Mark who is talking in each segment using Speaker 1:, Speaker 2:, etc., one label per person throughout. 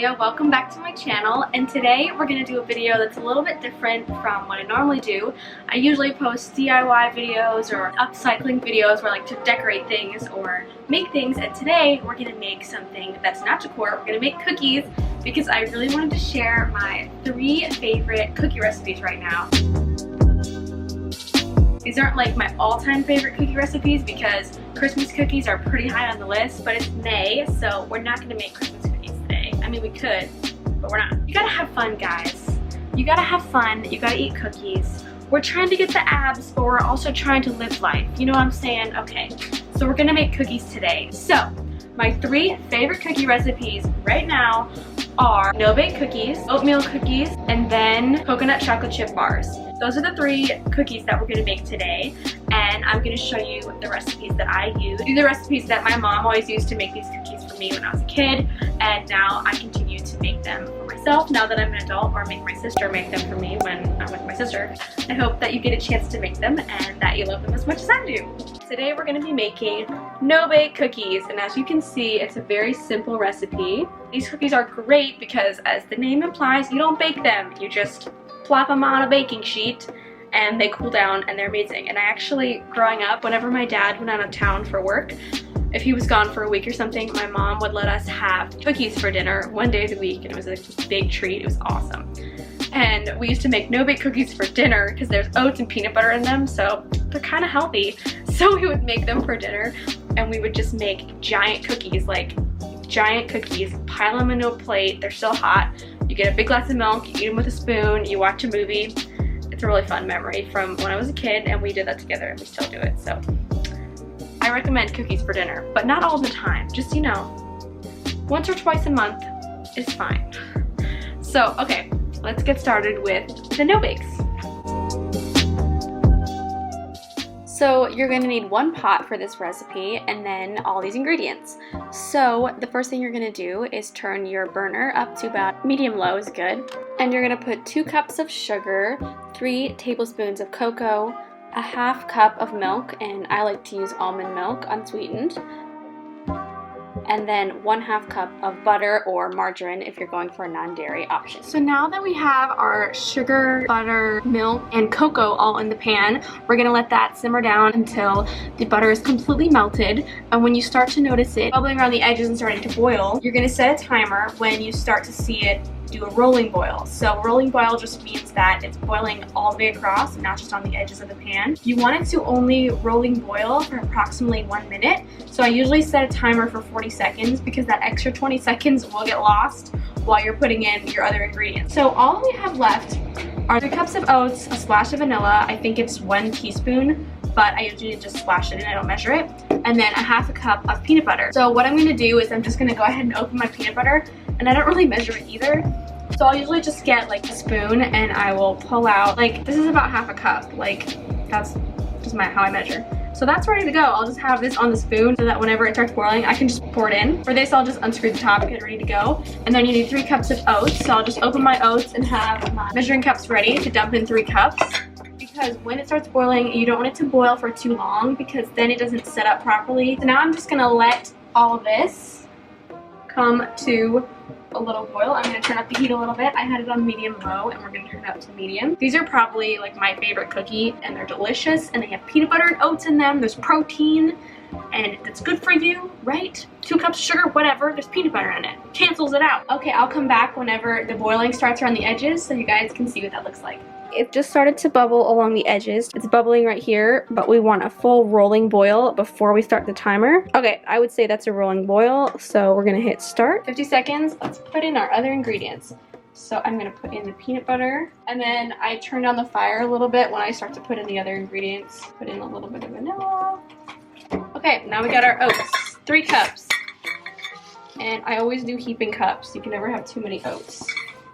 Speaker 1: Natalia. Welcome back to my channel, and today we're going to do a video that's a little bit different from what I normally do. I usually post DIY videos or upcycling videos where I like to decorate things or make things, and today we're going to make something that's not decor. We're going to make cookies because I really wanted to share my 3 favorite cookie recipes right now. These aren't like my all-time favorite cookie recipes because Christmas cookies are pretty high on the list, but it's May, so we're not going to make Christmas cookies today. I mean, we could, but we're not. You gotta have fun, guys. You gotta have fun. You gotta eat cookies. We're trying to get the abs, but we're also trying to live life. You know what I'm saying? Okay, so we're gonna make cookies today. So, my 3 favorite cookie recipes right now are no-bake cookies, oatmeal cookies, and then coconut chocolate chip bars. Those are the 3 cookies that we're going to make today, and I'm going to show you the recipes that I use. These are the recipes that my mom always used to make these cookies for me when I was a kid, and now I continue to make them for myself now that I'm an adult, or make my sister make them for me when I'm with my sister. I hope that you get a chance to make them and that you love them as much as I do. Today we're going to be making no-bake cookies, and as you can see, it's a very simple recipe. These cookies are great because, as the name implies, you don't bake them. You just plop them on a baking sheet and they cool down and they're amazing. And I actually, growing up, whenever my dad went out of town for work, if he was gone for a week or something, my mom would let us have cookies for dinner 1 day of the week, and it was like this big treat. It was awesome. And we used to make no-bake cookies for dinner because there's oats and peanut butter in them, so they're kind of healthy. So we would make them for dinner, and we would just make giant cookies, pile them into a plate. They're still hot. You get a big glass of milk, you eat them with a spoon, you watch a movie. It's a really fun memory from when I was a kid, and we did that together, and we still do it. So I recommend cookies for dinner, but not all the time. Just, you know, once or twice a month is fine. So, okay, let's get started with the no-bakes. So you're going to need 1 pot for this recipe and then all these ingredients. So the first thing you're going to do is turn your burner up to about medium-low is good. And you're going to put 2 cups of sugar, 3 tablespoons of cocoa, a ½ cup of milk, and I like to use almond milk unsweetened, and then 1/2 cup of butter or margarine if you're going for a non-dairy option. So now that we have our sugar, butter, milk, and cocoa all in the pan, we're gonna let that simmer down until the butter is completely melted. And when you start to notice it bubbling around the edges and starting to boil, you're gonna set a timer when you start to see it do a rolling boil. So rolling boil just means that it's boiling all the way across, not just on the edges of the pan. You want it to only rolling boil for approximately 1 minute. So I usually set a timer for 40 seconds because that extra 20 seconds will get lost while you're putting in your other ingredients. So all we have left are 3 cups of oats, a splash of vanilla, I think it's 1 teaspoon, but I usually just splash it in, I don't measure it, and then a ½ cup of peanut butter. So what I'm gonna do is I'm just gonna go ahead and open my peanut butter, and I don't really measure it either. So I'll usually just get like a spoon and I will pull out, like, this is about ½ cup, like that's just how I measure. So that's ready to go. I'll just have this on the spoon so that whenever it starts boiling, I can just pour it in. For this, I'll just unscrew the top and get it ready to go. And then you need 3 cups of oats. So I'll just open my oats and have my measuring cups ready to dump in 3 cups. Because when it starts boiling, you don't want it to boil for too long because then it doesn't set up properly. So now I'm just gonna let all of this come to a little boil. I'm going to turn up the heat a little bit. I had it on medium-low, and we're going to turn it up to medium. These are probably like my favorite cookie, and they're delicious, and they have peanut butter and oats in them. There's protein, and it's good for you, right? 2 cups of sugar, whatever, there's peanut butter in it. Cancels it out. Okay, I'll come back whenever the boiling starts around the edges so you guys can see what that looks like. It just started to bubble along the edges. It's bubbling right here, but we want a full rolling boil before we start the timer. Okay, I would say that's a rolling boil, so we're gonna hit start. 50 seconds, let's put in our other ingredients. So I'm gonna put in the peanut butter, and then I turn down the fire a little bit when I start to put in the other ingredients. Put in a little bit of vanilla. Okay, now we got our oats, 3 cups. And I always do heaping cups. You can never have too many oats.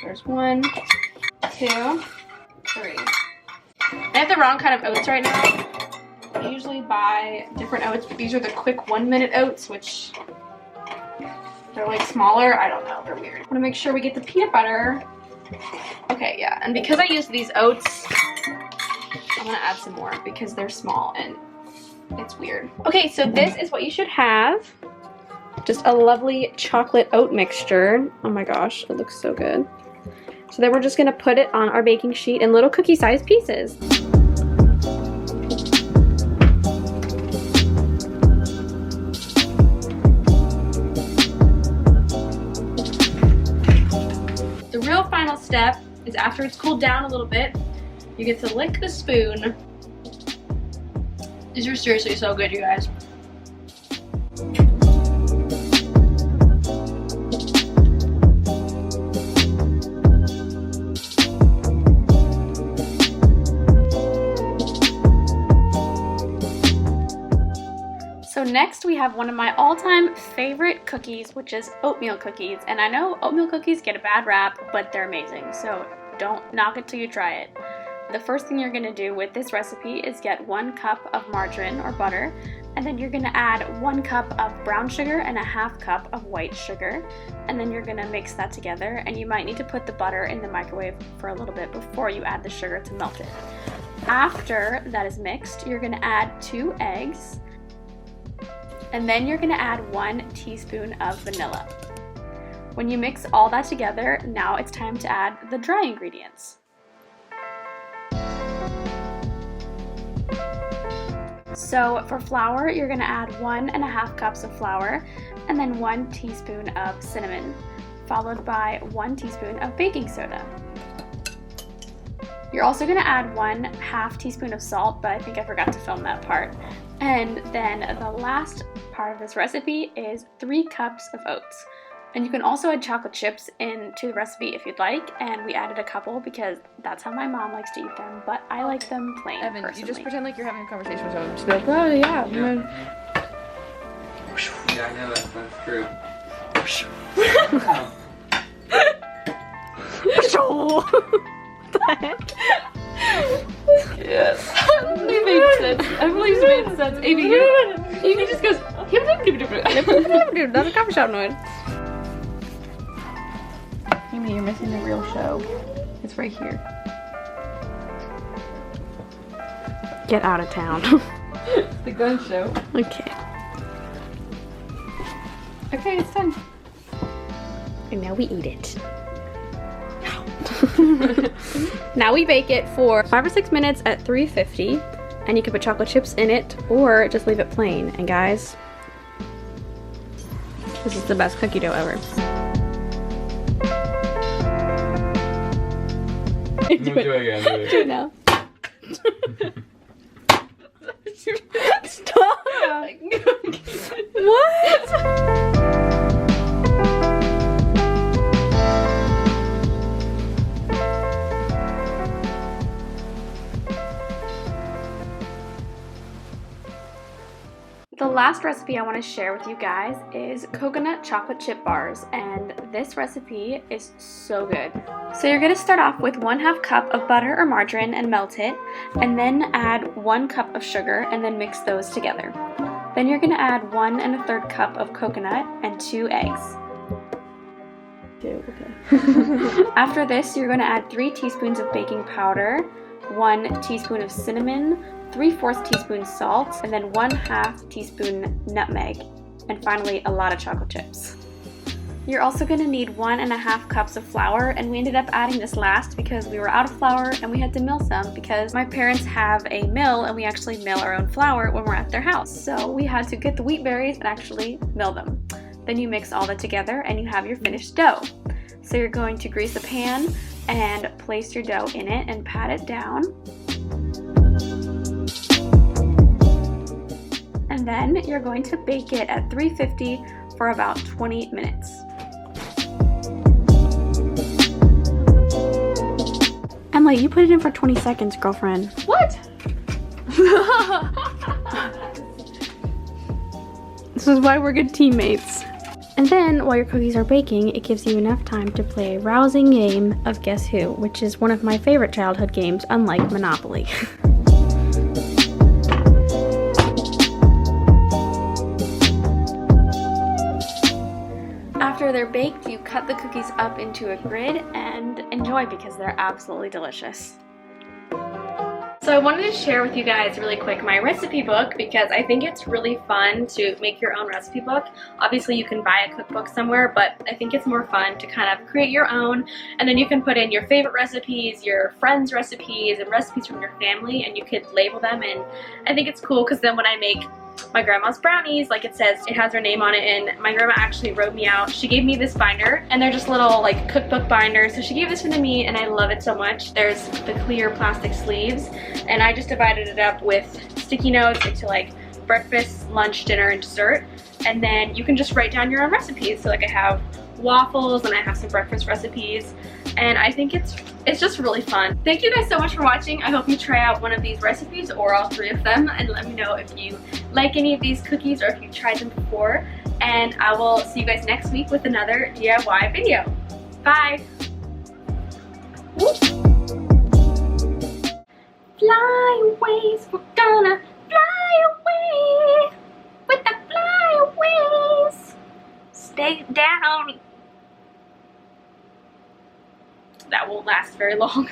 Speaker 1: There's 1, 2, 3. I have the wrong kind of oats right now. I usually buy different oats, but these are the quick 1-minute oats, which they're like smaller. I don't know, they're weird. I want to make sure we get the peanut butter. Okay, yeah, and because I use these oats, I'm gonna add some more because they're small and it's weird. Okay, so this is what you should have. just a lovely chocolate oat mixture. Oh my gosh, it looks so good. So then we're just gonna put it on our baking sheet in little cookie-sized pieces. The real final step is after it's cooled down a little bit, you get to lick the spoon. These are seriously so good, you guys. So next we have one of my all-time favorite cookies, which is oatmeal cookies. And I know oatmeal cookies get a bad rap, but they're amazing. So don't knock it till you try it. The first thing you're gonna do with this recipe is get 1 cup of margarine or butter, and then you're gonna add 1 cup of brown sugar and a 1/2 cup of white sugar. And then you're gonna mix that together, and you might need to put the butter in the microwave for a little bit before you add the sugar to melt it. After that is mixed, you're gonna add 2 eggs, and then you're gonna add 1 teaspoon of vanilla. When you mix all that together, now it's time to add the dry ingredients. So for flour, you're gonna add 1.5 cups of flour, and then 1 teaspoon of cinnamon, followed by 1 teaspoon of baking soda. You're also gonna add 1/2 teaspoon of salt, but I think I forgot to film that part. And then the last part of this recipe is 3 cups of oats. And you can also add chocolate chips into the recipe if you'd like, and we added a couple because that's how my mom likes to eat them, but I like them plain,
Speaker 2: Evan,
Speaker 1: personally.
Speaker 2: you just pretend like you're having a conversation with someone. Just be like, oh yeah.
Speaker 3: Yeah, I know that's true.
Speaker 1: What the heck?
Speaker 2: Yes. It made sense. I believe it made sense. Amy, Amy just goes, that's a coffee shop noise. Amy, you're missing the real show. It's right here.
Speaker 1: Get out of town.
Speaker 2: The gun show.
Speaker 1: Okay.
Speaker 2: Okay, it's done.
Speaker 1: And now we eat it. Now we bake it for 5 or 6 minutes at 350, and you can put chocolate chips in it or just leave it plain. And guys, this is the best cookie dough ever.
Speaker 3: Do it again.
Speaker 1: Do it now. Stop! What? The last recipe I want to share with you guys is coconut chocolate chip bars, and this recipe is so good. So you're going to start off with 1/2 cup of butter or margarine and melt it, and then add 1 cup of sugar and then mix those together. Then you're going to add 1 1/3 cup of coconut and 2 eggs. Okay. After this, you're going to add 3 teaspoons of baking powder, 1 teaspoon of cinnamon, 3/4 teaspoon salt, and then 1/2 teaspoon nutmeg, and finally a lot of chocolate chips. You're also going to need 1.5 cups of flour, and we ended up adding this last because we were out of flour and we had to mill some because my parents have a mill and we actually mill our own flour when we're at their house. So we had to get the wheat berries and actually mill them. Then you mix all that together and you have your finished dough. So you're going to grease a pan and place your dough in it and pat it down. And then you're going to bake it at 350 for about 20 minutes. Emily, you put it in for 20 seconds, girlfriend.
Speaker 2: What?
Speaker 1: This is why we're good teammates. And then, while your cookies are baking, it gives you enough time to play a rousing game of Guess Who, which is one of my favorite childhood games, unlike Monopoly. After they're baked, you cut the cookies up into a grid and enjoy because they're absolutely delicious. So I wanted to share with you guys really quick my recipe book because I think it's really fun to make your own recipe book. Obviously you can buy a cookbook somewhere, but I think it's more fun to kind of create your own, and then you can put in your favorite recipes, your friends' recipes, and recipes from your family, and you could label them. And I think it's cool because then when I make my grandma's brownies, like it says, it has her name on it, and my grandma actually wrote me out. She gave me this binder, and they're just little like cookbook binders, so she gave this one to me and I love it so much. There's the clear plastic sleeves, and I just divided it up with sticky notes into like breakfast, lunch, dinner, and dessert, and then you can just write down your own recipes. So like I have waffles and I have some breakfast recipes, and I think it's just really fun. Thank you guys so much for watching. I hope you try out one of these recipes or all 3 of them, and let me know if you like any of these cookies or if you've tried them before, and I will see you guys next week with another DIY video. Bye! Flyaways, we're gonna fly away with the flyaways. Stay down. That won't last very long.